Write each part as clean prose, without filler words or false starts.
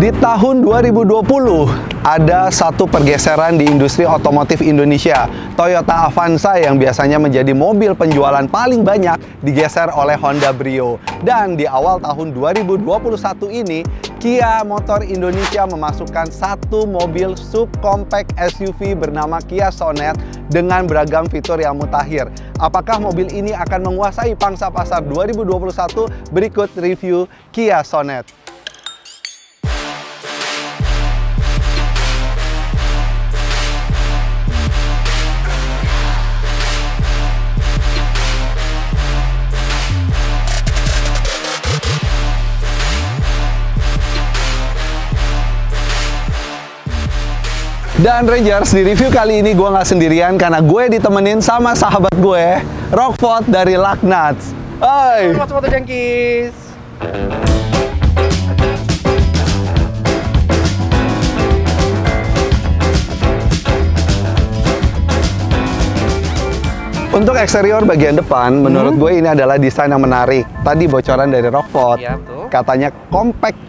Di tahun 2020, ada satu pergeseran di industri otomotif Indonesia. Toyota Avanza yang biasanya menjadi mobil penjualan paling banyak digeser oleh Honda Brio. Dan di awal tahun 2021 ini, Kia Motor Indonesia memasukkan satu mobil subcompact SUV bernama Kia Sonet dengan beragam fitur yang mutakhir. Apakah mobil ini akan menguasai pangsa pasar 2021? Berikut review Kia Sonet. Dan Rangers, di review kali ini gue nggak sendirian karena gue ditemenin sama sahabat gue, Rockford dari Lugnuts. Hai! Sobat Jangkis. Untuk eksterior bagian depan, menurut gue ini adalah desain yang menarik. Tadi bocoran dari Rockford, Ya, betul. katanya compact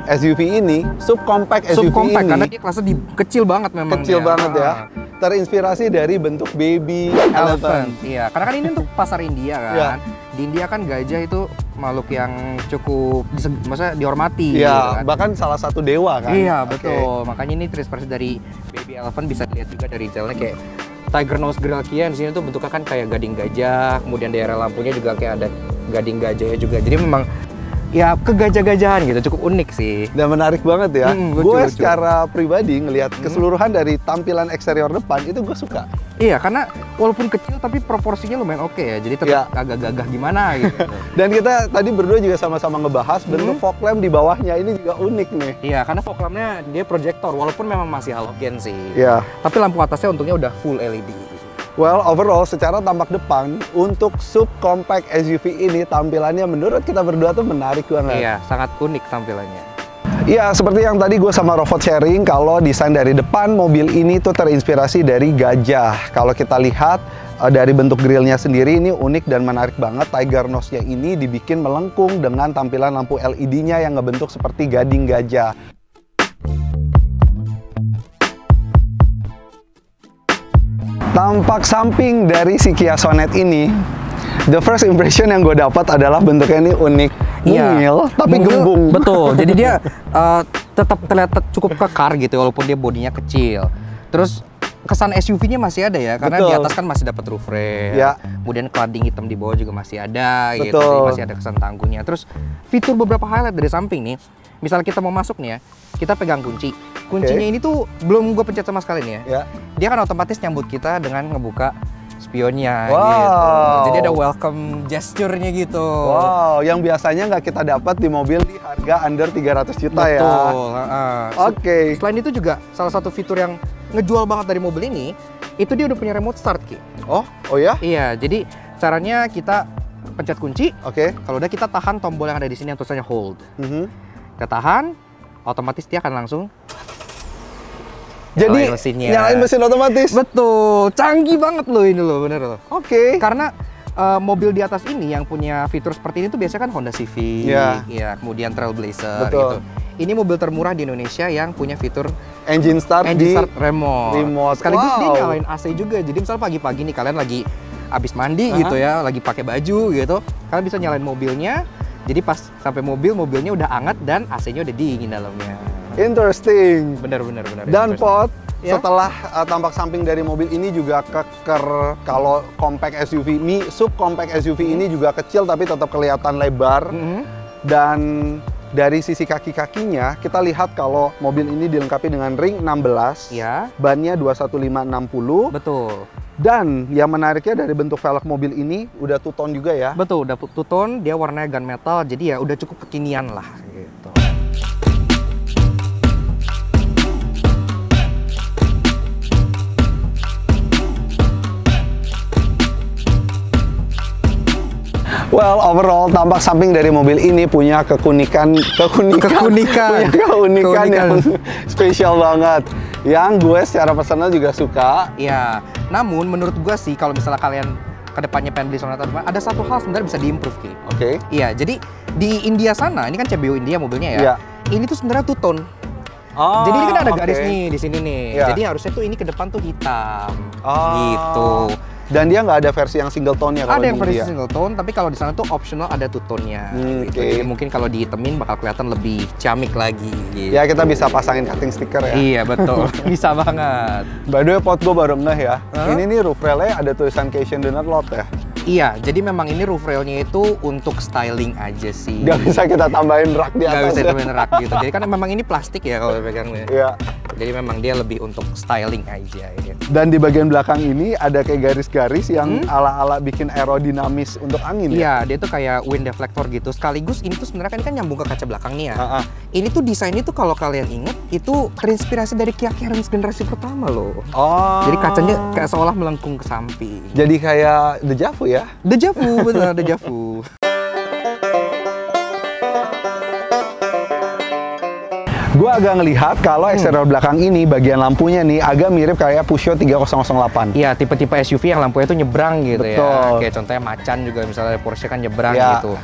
SUV ini, subcompact SUV Subcompact ini karena dia kelasnya kecil banget memang. kecil dia. banget ya. Terinspirasi dari bentuk baby elephant. Iya, karena kan ini untuk pasar India kan. Ya. Di India kan gajah itu makhluk yang cukup maksudnya dihormati. Iya, gitu kan. bahkan salah satu dewa kan. Iya, Oke. betul. Makanya ini terinspirasi dari baby elephant, bisa dilihat juga dari jalannya kayak Tiger Nose Grill Kia. Di sini tuh bentuknya kan kayak gading gajah, kemudian daerah lampunya juga kayak ada gading gajahnya juga. Jadi memang ya kegajah-gajahan gitu, cukup unik sih. Dan menarik banget ya. Lucu, Gue lucu. secara pribadi ngelihat keseluruhan dari tampilan eksterior depan itu gue suka. Iya, karena walaupun kecil tapi proporsinya lumayan oke ya. Jadi tetap Iya. agak gagah gimana gitu. Dan kita tadi berdua juga sama-sama ngebahas bentuk fog lamp di bawahnya ini juga unik nih. Iya, karena fog lamp-nya dia proyektor, walaupun memang masih halogen sih. Iya. Tapi lampu atasnya untungnya udah full LED. Well, overall secara tampak depan untuk subcompact SUV ini tampilannya menurut kita berdua tuh menarik banget. Iya, sangat unik tampilannya. Iya, seperti yang tadi gue sama Rockford sharing, kalau desain dari depan mobil ini tuh terinspirasi dari gajah. Kalau kita lihat dari bentuk grillnya sendiri ini unik dan menarik banget. Tiger Nose-nya ini dibikin melengkung dengan tampilan lampu LED-nya yang ngebentuk seperti gading gajah. Tampak samping dari si Kia Sonet ini, the first impression yang gue dapat adalah bentuknya ini unik, mungil, tapi Mungil, gembung. Betul, jadi dia tetap terlihat cukup kekar gitu walaupun dia bodinya kecil. Terus kesan SUV-nya masih ada ya, karena di Betul. atas kan masih dapat roof rail. Ya. Kemudian cladding hitam di bawah juga masih ada gitu, Betul. jadi masih ada kesan tangguhnya. Terus fitur beberapa highlight dari samping nih, misal kita mau masuk nih ya, kita pegang kunci. Kuncinya ini tuh belum gue pencet sama sekali nih ya. Ya. Dia kan otomatis nyambut kita dengan ngebuka spionnya Wow. gitu. Jadi ada welcome gesture-nya gitu. Wow, yang biasanya nggak kita dapat di mobil di harga under 300 juta ya. Betul. Oke. Selain itu juga salah satu fitur yang ngejual banget dari mobil ini, itu dia udah punya remote start, Ki. Oh ya? Iya, jadi caranya kita pencet kunci, Oke. kalau udah kita tahan tombol yang ada di sini yang tulisannya hold. Mhm. Kita tahan, otomatis dia akan langsung Jadi nyalain mesinnya. nyalain mesin otomatis. Betul, canggih banget loh ini loh, bener loh. Oke. Karena mobil di atas ini yang punya fitur seperti ini tuh biasanya kan Honda Civic, Iya. ya, kemudian Trailblazer Betul. gitu. Ini mobil termurah di Indonesia yang punya fitur Engine start engine di start remote. Sekaligus dia Wow. nyalain AC juga. Jadi misal pagi-pagi nih kalian lagi habis mandi gitu ya, lagi pakai baju gitu, kalian bisa nyalain mobilnya. Jadi pas sampai mobilnya udah hangat dan AC-nya udah dingin dalamnya. Interesting. Bener. Dan Pot, Ya. setelah tampak samping dari mobil ini juga keker, kalau compact SUV ini, subcompact SUV ini juga kecil tapi tetap kelihatan lebar. Dan dari sisi kaki-kakinya, kita lihat kalau mobil ini dilengkapi dengan ring 16, Ya, bannya 21560. betul. Dan yang menariknya dari bentuk velg mobil ini udah two-tone juga ya. Betul, udah two-tone, dia warnanya gunmetal, jadi ya udah cukup kekinian lah gitu. Well, overall tampak samping dari mobil ini punya keunikan yang spesial banget. Yang gue secara personal juga suka. Iya, namun menurut gua sih kalau misalnya kalian kedepannya pengen beli Sonata, ada satu hal sebenarnya bisa diimprove, Ki. Oke. Iya, jadi di India sana, ini kan CBU India mobilnya ya. Iya. ini tuh sebenarnya two tone. Oh, Jadi ini kan ada oke. garis nih di sini nih. Iya. Jadi harusnya tuh ini ke depan tuh hitam. Oh. Gitu. Dan dia nggak ada versi yang single tone ya kalau Ada yang di versi India? single tone, tapi kalau di sana tuh optional ada two tone-nya. Gitu. Oke. Jadi mungkin kalau dihitemin bakal kelihatan lebih ciamik lagi. Gitu. Ya kita bisa pasangin cutting sticker ya. Iya betul, bisa banget. By the way, Pot, gue baru ngeh ya. Hah? Ini nih roof rail-nya ada tulisan Cation Do Not Load ya. Iya, jadi memang ini roof rail-nya itu untuk styling aja sih. Nggak bisa kita tambahin rak di Nggak atas. bisa ya. ditemuin rak gitu. Jadi kan memang ini plastik ya kalau pegangnya. Iya. Jadi memang dia lebih untuk styling aja ya. Dan di bagian belakang ini ada kayak garis-garis yang ala-ala bikin aerodinamis untuk angin ya. Iya, dia tuh kayak wind deflector gitu. Sekaligus ini tuh sebenarnya kan nyambung ke kaca belakang nih ya. Ah, ah. Ini tuh desainnya tuh kalau kalian inget itu terinspirasi dari Kia Carens generasi pertama loh. Oh. Jadi kacanya kayak seolah melengkung ke samping. Jadi kayak Deja Vu ya. Deja vu, bener deja vu. Gue agak ngelihat kalau eksterior belakang ini bagian lampunya nih agak mirip kayak Peugeot 3008. Iya, tipe-tipe SUV yang lampunya tuh nyebrang gitu Betul. ya. Kayak contohnya Macan juga misalnya Porsche kan nyebrang Ya. gitu.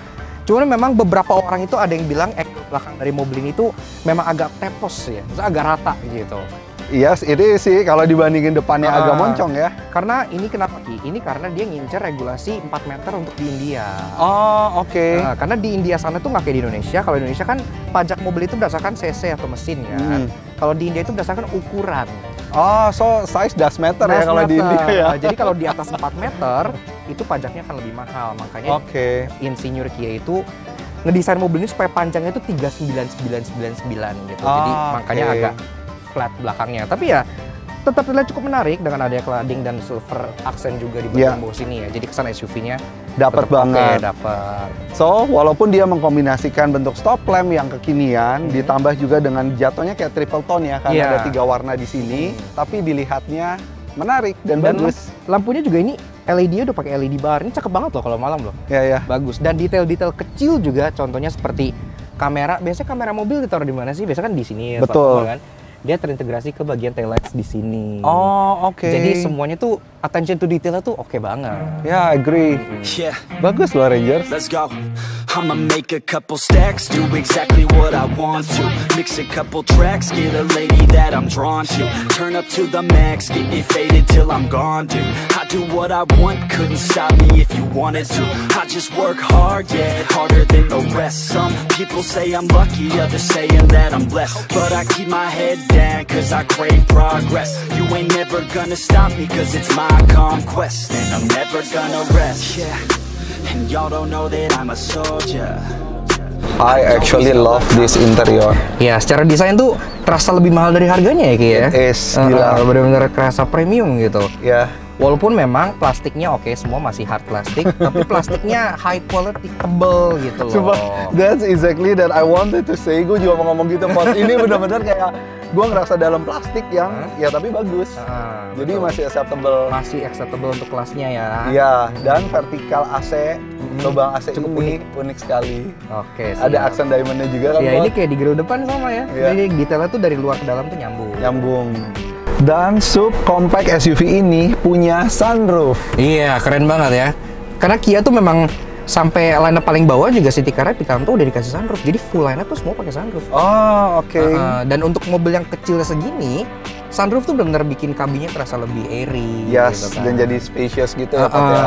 Cuman memang beberapa orang itu ada yang bilang eksterior belakang dari mobil ini tuh memang agak tepos ya, maksudnya agak rata gitu. Iya, ini sih kalau dibandingin depannya Ah. agak moncong ya. Karena ini kenapa Ki? Ini karena dia ngincer regulasi 4 meter untuk di India. Oh, oke. Nah, karena di India sana tuh nggak kayak di Indonesia. Kalau di Indonesia kan pajak mobil itu berdasarkan cc atau mesin kan. Kalau di India itu berdasarkan ukuran. Oh, so size does matter ya kalau di India ya. Nah, jadi kalau di atas 4 meter itu pajaknya akan lebih mahal. Makanya Oke. insinyur Kia itu ngedesain mobil ini supaya panjangnya itu 39999 gitu. Jadi makanya oke. agak flat belakangnya. Tapi ya tetap terlihat cukup menarik dengan adanya cladding dan silver accent juga di bagian Iya. bawah sini ya. Jadi kesan SUV-nya Dapet banget. Dapat. So, walaupun dia mengkombinasikan bentuk stop lamp yang kekinian, ditambah juga dengan jatuhnya kayak triple tone ya, karena Iya. ada 3 warna di sini, tapi dilihatnya menarik dan, bagus. Lampunya juga ini LED-nya udah pakai LED bar. Ini cakep banget loh kalau malam loh. Ya, ya. Bagus. Dan detail-detail kecil juga, contohnya seperti kamera. Biasanya kamera mobil ditaruh di mana sih? Biasanya kan di sini ya. Betul. Kan? Dia terintegrasi ke bagian taillights di sini. Oh, oke. Jadi semuanya tuh attention to detailnya tuh oke banget. Ya, agree. Yeah, Bagus loh Rangers. let's go. I'ma make a couple stacks, do exactly what I want to. Mix a couple tracks, get a lady that I'm drawn to. Turn up to the max, get me faded till I'm gone, dude. I do what I want, couldn't stop me if you wanted to. I just work hard, yeah, harder than the rest. Some people say I'm lucky, others saying that I'm blessed. But I keep my head down, cause I crave progress. You ain't never gonna stop me, cause it's my conquest. And I'm never gonna rest, yeah. And y'all don't know that I'm a soldier. I actually love this interior. Ya, secara desain tuh terasa lebih mahal dari harganya ya Ki ya. Is, gila. Bener-bener kerasa premium gitu. Ya. Walaupun memang plastiknya oke, semua masih hard plastik, tapi plastiknya high quality, tebel gitu loh. Sumpah, that's exactly that I wanted to say. Gue juga mau ngomong gitu, Pot. Ini bener-bener kayak gue ngerasa dalam plastik yang ya tapi bagus. Jadi betul. masih acceptable. Masih acceptable untuk kelasnya ya. Iya, dan vertikal AC, lubang AC Cukup ini unik sekali. Oke, Ada siap. aksen diamondnya juga kan, Ya ini Pot? kayak di grill depan sama ya. Iya. Jadi detailnya tuh dari luar ke dalam tuh nyambung. Nyambung. Dan sub compact SUV ini punya sunroof. Iya, keren banget ya. Karena Kia tuh memang sampai line up paling bawah juga City Car-nya Picanto udah dikasih sunroof. Jadi full line up tuh semua pakai sunroof. Oh, oke. Dan untuk mobil yang kecil segini, sunroof tuh benar-benar bikin kabinnya terasa lebih airy. Yes, gitu kan. dan jadi spacious gitu ya, Pot ya.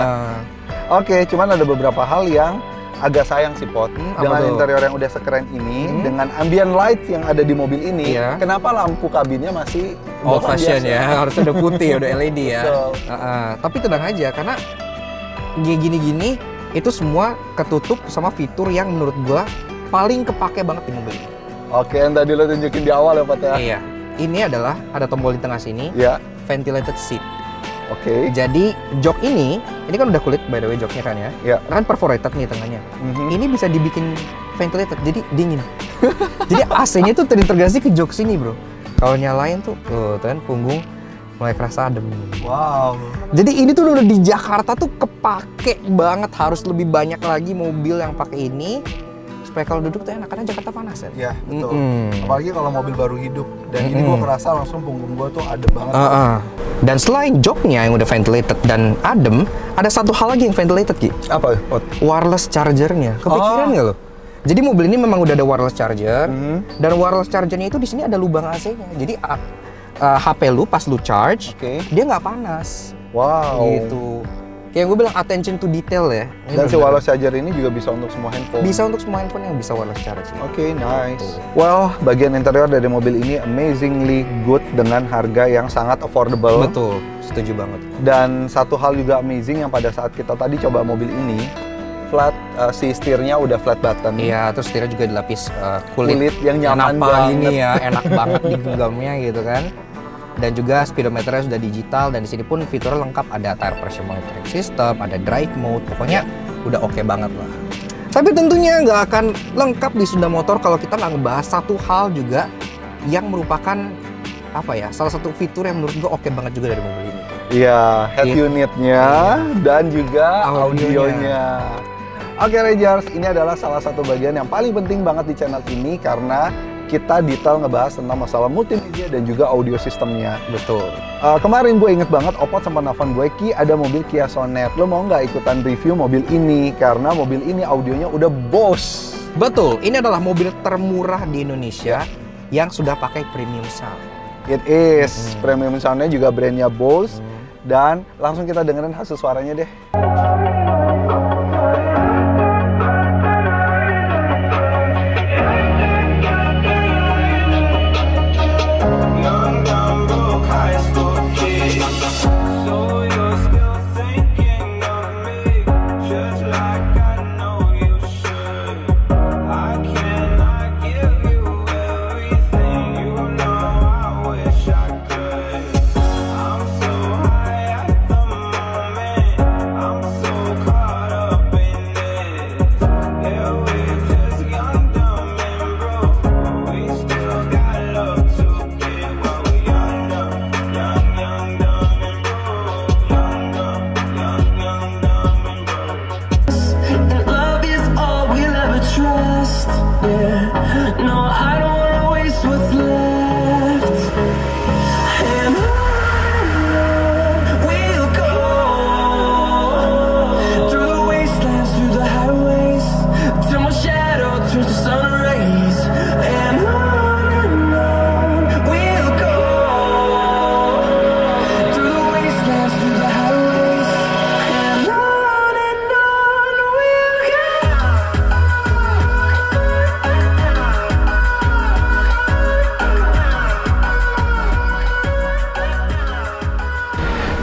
Oke, cuman ada beberapa hal yang agak sayang sih, Pot. apa Dengan tuh? interior yang udah sekeren ini, dengan ambient light yang ada di mobil ini, Iya. kenapa lampu kabinnya masih Old bahan fashion biasa? ya, harusnya udah putih, udah LED ya. Betul. Tapi tenang aja, karena gini-gini itu semua ketutup sama fitur yang menurut gua paling kepake banget di mobil ini. Oke, yang tadi lo tunjukin di awal ya, Pot ya? Iya, ini adalah ada tombol di tengah sini, Iya. ventilated seat. Oke. Jadi jok ini kan udah kulit by the way joknya kan ya. Iya. Kan perforated nih tengahnya. Mhm. Ini bisa dibikin ventilated, jadi dingin. Jadi AC-nya tuh terintegrasi ke jok sini bro. Kalau nyalain tuh kan punggung mulai kerasa adem. Wow. Jadi ini tuh udah di Jakarta tuh kepake banget, harus lebih banyak lagi mobil yang pakai ini supaya kalau duduk tuh enak, karena Jakarta panas ya. Ya, betul. Mm-mm. Apalagi kalau mobil baru hidup. Dan ini gua kerasa langsung punggung gua tuh adem banget. Dan selain joknya yang udah ventilated dan adem, ada satu hal lagi yang ventilated Ki. Apa, Pot? Wireless chargernya. Kepikiran nggak lo? Jadi mobil ini memang udah ada wireless charger, dan wireless chargernya itu di sini ada lubang AC-nya. Jadi HP lu pas lu charge, dia nggak panas. Wow. Gitu. Kayak gue bilang attention to detail ya. Dan si wireless charger ini juga bisa untuk semua handphone. Bisa untuk semua handphone yang bisa wireless charging. Oke, nice. Well, bagian interior dari mobil ini amazingly good dengan harga yang sangat affordable. Betul, setuju banget. Dan satu hal juga amazing yang pada saat kita tadi coba mobil ini, flat, si setirnya udah flat button. Iya, terus setirnya juga dilapis kulit yang nyaman banget. Ini ya, enak banget digenggamnya gitu kan. Dan juga speedometernya sudah digital, dan di sini pun fiturnya lengkap, ada tire pressure monitoring system, ada drive mode, pokoknya udah oke banget lah. Tapi tentunya nggak akan lengkap di Sunda Motor kalau kita nggak ngebahas satu hal juga yang merupakan apa ya, salah satu fitur yang menurut gue oke banget juga dari mobil ini. Iya, head unitnya dan juga audionya. Oke Rangers, ini adalah salah satu bagian yang paling penting banget di channel ini karena kita detail ngebahas tentang masalah multimedia dan juga audio sistemnya. Betul. Kemarin gue inget banget Opot sempat nelfon gue, Ki ada mobil Kia Sonet, lo mau nggak ikutan review mobil ini? Karena mobil ini audionya udah Bose. Betul, ini adalah mobil termurah di Indonesia yang sudah pakai premium sound. It is, premium soundnya juga brandnya Bose. Dan langsung kita dengerin hasil suaranya deh.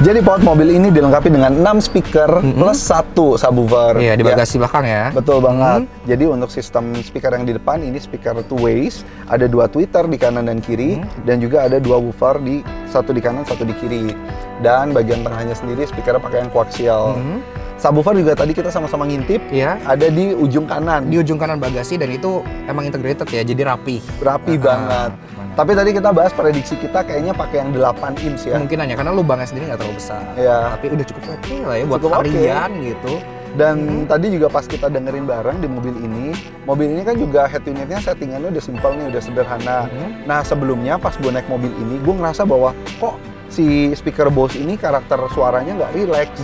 Jadi Pot, mobil ini dilengkapi dengan 6 speaker plus 1 subwoofer. Iya, di bagasi belakang ya. Betul banget. Jadi untuk sistem speaker yang di depan ini speaker two ways, ada 2 tweeter di kanan dan kiri, dan juga ada 2 woofer satu di kanan, satu di kiri. Dan bagian tengahnya sendiri speakernya pakai yang koaksial. Subwoofer juga tadi kita sama-sama ngintip, ada di ujung kanan. Di ujung kanan bagasi, dan itu emang integrated ya, jadi rapi. Rapi banget. Tapi tadi kita bahas prediksi kita kayaknya pakai yang 8 inch ya. Kemungkinannya, karena lubangnya sendiri nggak terlalu besar. Iya. Tapi udah cukup oke lah ya buat harian gitu. Dan tadi juga pas kita dengerin bareng di mobil ini kan juga head unitnya settingannya udah simpel nih, udah sederhana. Nah sebelumnya pas gue naik mobil ini, gue ngerasa bahwa kok si speaker Bose ini karakter suaranya nggak relax.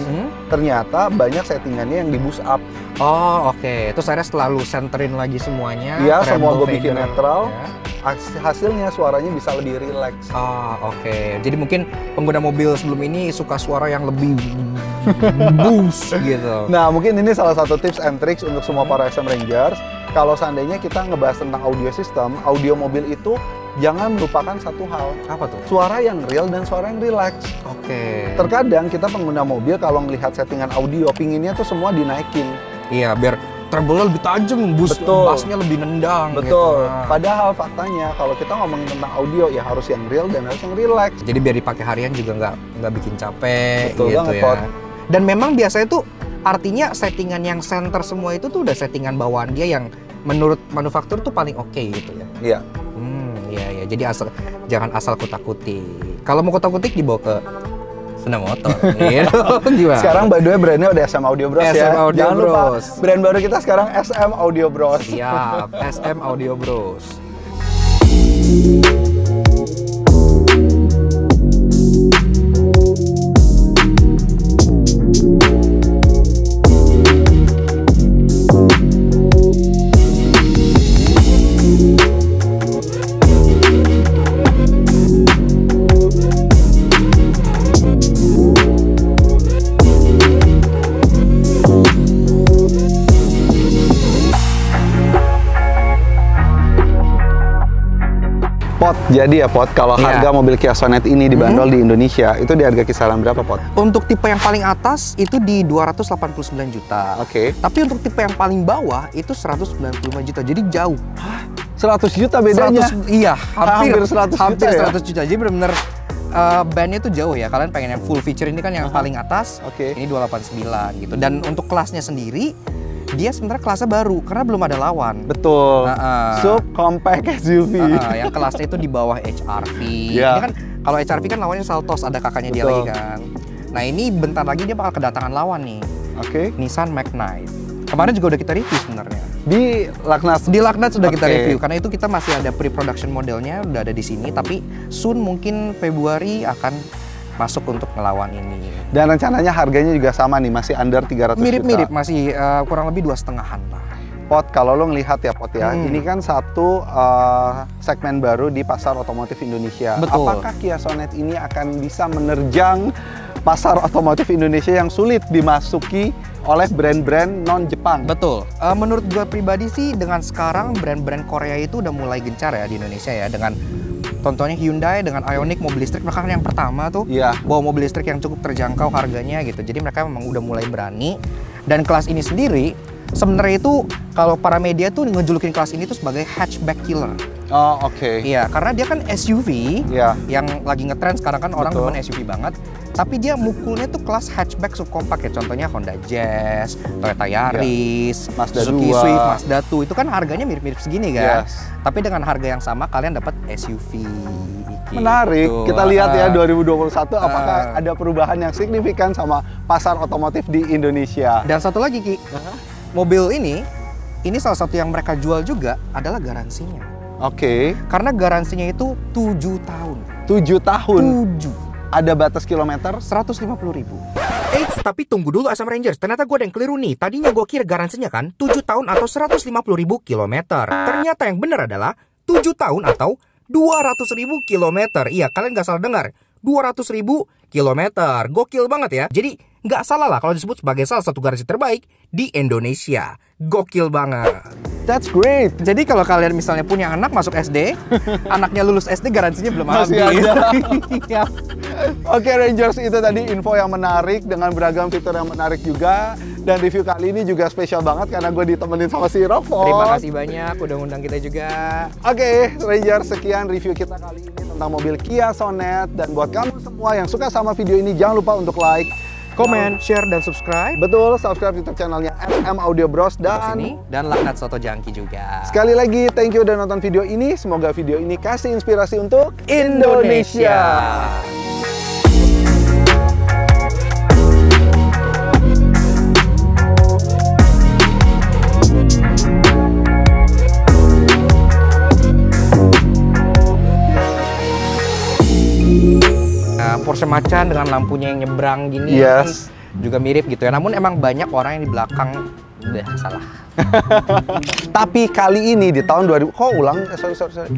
Ternyata banyak settingannya yang di boost up. Oh oke. Terus akhirnya selalu centerin lagi semuanya. Iya, semua gue bikin netral. Hasilnya suaranya bisa lebih relax. Oke. Jadi mungkin pengguna mobil sebelum ini suka suara yang lebih boost gitu. Nah mungkin ini salah satu tips and tricks untuk semua para SM Rangers. Kalau seandainya kita ngebahas tentang audio system, audio mobil itu jangan melupakan satu hal. Apa tuh? Suara yang real dan suara yang relax. Oke. Terkadang kita pengguna mobil kalau ngelihat settingan audio, pinginnya tuh semua dinaikin. Iya, biar treble-nya lebih tajam, bass-nya lebih nendang. Betul. Gitu. Padahal faktanya kalau kita ngomongin tentang audio ya harus yang real dan harus yang relax. Jadi biar dipakai harian juga nggak bikin capek. Betul gitu banget, ya. Pot. Dan memang biasanya tuh artinya settingan yang center semua itu tuh udah settingan bawaan dia yang menurut manufaktur tuh paling oke gitu ya. Iya. Iya. Jadi jangan asal kutak-kutik. Kalau mau kutak-kutik dibawa ke Sunda Motor. Gimana? Sekarang by the way brandnya udah SM Audio Bros ya. Jangan lupa brand baru kita sekarang SM Audio Bros. Siap, SM Audio Bros. Pot, jadi ya Pot, kalau Iya. harga mobil Kia Sonet ini dibanderol di Indonesia, itu di harga kisaran berapa Pot? Untuk tipe yang paling atas itu di 289 juta. Oke. Tapi untuk tipe yang paling bawah itu 195 juta. Jadi jauh. 100 juta bedanya. 100, iya, Hampir 100 juta hampir ya? 100 juta. Jadi benar-benar bandnya tuh jauh ya. Kalian pengen yang full feature ini kan yang paling atas. Oke. Ini 289 gitu. Dan untuk kelasnya sendiri dia sebenarnya kelasnya baru karena belum ada lawan. Betul. Sub compact SUV. Yang kelasnya itu di bawah HRV. Iya. Ini kan kalau HRV kan lawannya Saltos, ada kakaknya dia Betul. lagi kan. Nah ini bentar lagi dia bakal kedatangan lawan nih, Oke. Nissan Magnite. Kemarin juga udah kita review sebenarnya. Di Laknas. Di Laknat sudah kita Oke. review karena itu kita masih ada pre-production modelnya udah ada di sini, tapi soon mungkin Februari akan masuk untuk ngelawan ini. Dan rencananya harganya juga sama nih, masih under 300 Mirip-mirip, juta. masih kurang lebih 2,5-an lah. Pot, kalau lo ngelihat ya Pot ya, Hmm. ini kan satu segmen baru di pasar otomotif Indonesia. Betul. Apakah Kia Sonet ini akan bisa menerjang pasar otomotif Indonesia yang sulit dimasuki oleh brand-brand non-Jepang? Betul. Menurut gue pribadi sih dengan sekarang brand-brand Korea itu udah mulai gencar ya di Indonesia ya, dengan contohnya Hyundai dengan Ioniq mobil listrik, mereka kan yang pertama tuh Iya. bawa mobil listrik yang cukup terjangkau harganya gitu. Jadi mereka memang udah mulai berani. Dan kelas ini sendiri sebenarnya itu kalau para media tuh ngejulukin kelas ini tuh sebagai hatchback killer. Oh, oke. Iya, karena dia kan SUV Iya. yang lagi ngetren sekarang kan orang Betul. demen SUV banget. Tapi dia mukulnya tuh kelas hatchback subkompak ya. Contohnya Honda Jazz, Toyota Yaris, Mazda Suzuki 2. Swift, Mazda 2. Itu kan harganya mirip-mirip segini kan. Yes. Tapi dengan harga yang sama kalian dapat SUV. Menarik. Gitu. Kita lihat ya Ah. 2021 apakah ada perubahan yang signifikan sama pasar otomotif di Indonesia. Dan satu lagi Ki, mobil ini salah satu yang mereka jual juga adalah garansinya. Oke. Karena garansinya itu 7 tahun. 7 tahun. 7. Ada batas kilometer. 150.000. Eits, tapi tunggu dulu Asam Rangers. Ternyata gue ada yang keliru nih. Tadinya gue kira garansinya kan 7 tahun atau 150.000 kilometer. Ternyata yang benar adalah 7 tahun atau 200.000 kilometer. Iya, kalian nggak salah dengar. 200.000 kilometer. Gokil banget ya. Jadi nggak salah lah kalau disebut sebagai salah satu garansi terbaik di Indonesia. Gokil banget. That's great. Jadi kalau kalian misalnya punya anak masuk SD, anaknya lulus SD garansinya belum Masih habis. ada. Iya. Oke Rangers, itu tadi info yang menarik dengan beragam fitur yang menarik juga. Dan review kali ini juga spesial banget karena gue ditemenin sama si Rofo. Terima kasih banyak udah ngundang kita juga. Oke Rangers, sekian review kita kali ini tentang mobil Kia Sonet. Dan buat kamu semua yang suka sama video ini, jangan lupa untuk like, Komen, share, dan subscribe. betul, subscribe YouTube channelnya SM Audio Bros. Sini Dan dan Laknat Soto Jangki juga. sekali lagi, thank you udah nonton video ini. Semoga video ini kasih inspirasi untuk Indonesia. Nah, Porsche Macan dengan lampunya yang nyebrang gini Yes. kan juga mirip gitu ya. Namun emang banyak orang yang di belakang udah salah. Tapi kali ini di tahun 2000, sorry.